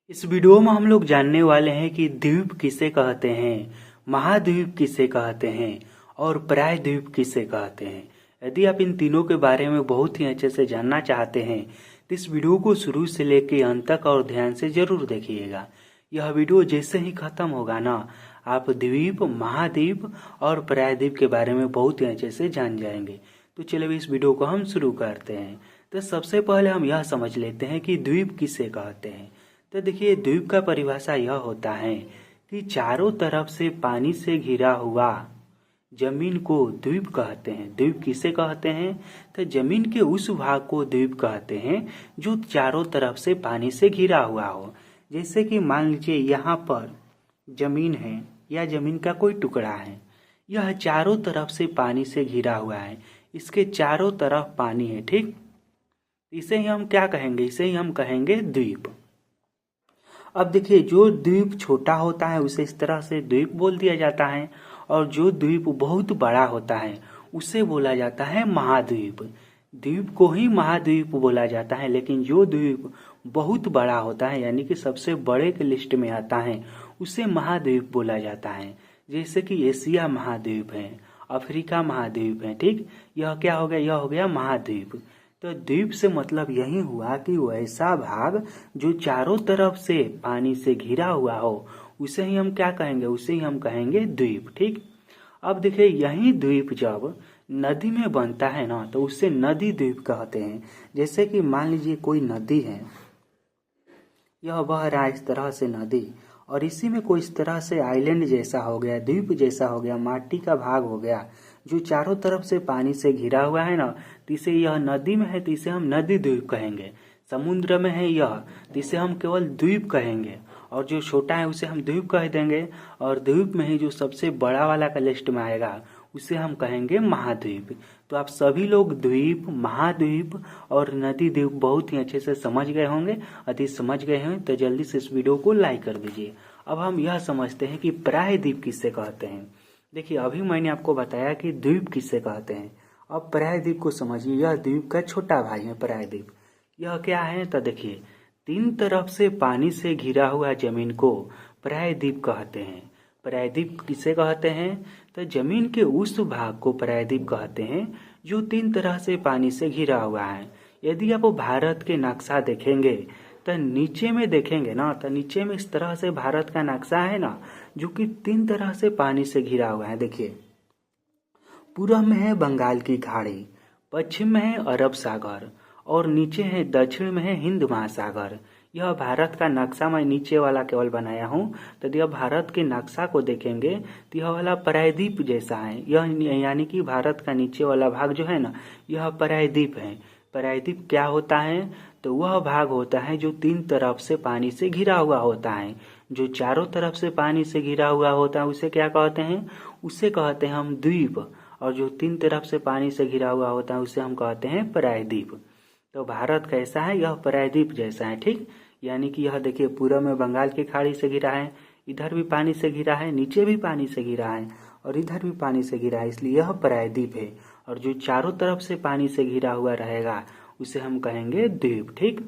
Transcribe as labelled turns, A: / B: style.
A: इस वीडियो में हम लोग जानने वाले हैं कि द्वीप किसे कहते हैं, महाद्वीप किसे कहते हैं और प्रायद्वीप किसे कहते हैं। यदि आप इन तीनों के बारे में बहुत ही अच्छे से जानना चाहते हैं तो इस वीडियो को शुरू से लेकर अंत तक और ध्यान से जरूर देखिएगा। यह वीडियो जैसे ही खत्म होगा ना, आप द्वीप, महाद्वीप और प्रायद्वीप के बारे में बहुत ही अच्छे से जान जाएंगे। तो चलिए इस वीडियो को हम शुरू करते हैं। तो सबसे पहले हम यह समझ लेते हैं कि द्वीप किसे कहते हैं। तो देखिए, द्वीप का परिभाषा यह होता है कि चारों तरफ से पानी से घिरा हुआ जमीन को द्वीप कहते हैं। द्वीप किसे कहते हैं? तो जमीन के उस भाग को द्वीप कहते हैं जो चारों तरफ से पानी से घिरा हुआ हो। जैसे कि मान लीजिए यहाँ पर जमीन है या जमीन का कोई टुकड़ा है, यह चारों तरफ से पानी से घिरा हुआ है, इसके चारों तरफ पानी है, ठीक। इसे ही हम क्या कहेंगे? इसे ही हम कहेंगे द्वीप। अब देखिए, जो द्वीप छोटा होता है उसे इस तरह से द्वीप बोल दिया जाता है, और जो द्वीप बहुत बड़ा होता है उसे बोला जाता है महाद्वीप। द्वीप को ही महाद्वीप बोला जाता है, लेकिन जो द्वीप बहुत बड़ा होता है यानी कि सबसे बड़े के लिस्ट में आता है उसे महाद्वीप बोला जाता है। जैसे कि एशिया महाद्वीप है, अफ्रीका महाद्वीप है, ठीक। यह क्या हो गया? यह हो गया महाद्वीप। तो द्वीप से मतलब यही हुआ कि वैसा भाग जो चारों तरफ से पानी से घिरा हुआ हो उसे ही हम क्या कहेंगे? उसे ही हम कहेंगे द्वीप, ठीक। अब देखिए, यही द्वीप जब नदी में बनता है ना तो उसे नदी द्वीप कहते हैं। जैसे कि मान लीजिए कोई नदी है, यह बह रहा है इस तरह से नदी, और इसी में कोई इस तरह से आइलैंड जैसा हो गया, द्वीप जैसा हो गया, माटी का भाग हो गया जो चारों तरफ से पानी से घिरा हुआ है ना, तो इसे यह नदी में है तो इसे हम नदी द्वीप कहेंगे। समुद्र में है यह तो इसे हम केवल द्वीप कहेंगे, और जो छोटा है उसे हम द्वीप कह देंगे, और द्वीप में ही जो सबसे बड़ा वाला का लिस्ट में आएगा उसे हम कहेंगे महाद्वीप। तो आप सभी लोग द्वीप, महाद्वीप और नदी द्वीप बहुत ही अच्छे से समझ गए होंगे। यदि समझ गए हैं तो जल्दी से इस वीडियो को लाइक कर दीजिए। अब हम यह समझते हैं कि प्रायद्वीप किससे कहते हैं। देखिए, अभी मैंने आपको बताया कि द्वीप किससे कहते हैं, अब प्रायद्वीप को समझिए। यह द्वीप का छोटा भाई है प्रायद्वीप। यह क्या है? तो देखिए, तीन तरफ से पानी से घिरा हुआ जमीन को प्रायद्वीप कहते हैं। प्रायद्वीप किसे कहते हैं? तो जमीन के उस भाग को प्रायद्वीप कहते हैं जो तीन तरह से पानी से घिरा हुआ है। यदि आप भारत के नक्शा देखेंगे तो नीचे में देखेंगे ना, तो नीचे में इस तरह से भारत का नक्शा है ना, जो कि तीन तरह से पानी से घिरा हुआ है। देखिए, पूर्व में है बंगाल की खाड़ी, पश्चिम में है अरब सागर, और नीचे है दक्षिण में है हिंद महासागर। यह भारत का नक्शा मैं नीचे वाला केवल बनाया हूँ। तो यह भारत के नक्शा को देखेंगे तो यह वाला प्रायद्वीप जैसा है, यह यानी कि भारत का नीचे वाला भाग जो है ना, यह प्रायद्वीप है। प्रायद्वीप क्या होता है? तो वह भाग होता है जो तीन तरफ से पानी से घिरा हुआ होता है। जो चारों तरफ से पानी से घिरा हुआ होता है उसे क्या कहते हैं? उसे कहते हैं हम द्वीप, और जो तीन तरफ से पानी से घिरा हुआ होता है उसे हम कहते हैं प्रायद्वीप। तो भारत कैसा है? यह प्रायद्वीप जैसा है, ठीक। यानी कि यह देखिए, पूर्व में बंगाल की खाड़ी से घिरा है, इधर भी पानी से घिरा है, नीचे भी पानी से घिरा है, और इधर भी पानी से घिरा है, इसलिए यह प्रायद्वीप है। और जो चारों तरफ से पानी से घिरा हुआ रहेगा उसे हम कहेंगे द्वीप, ठीक।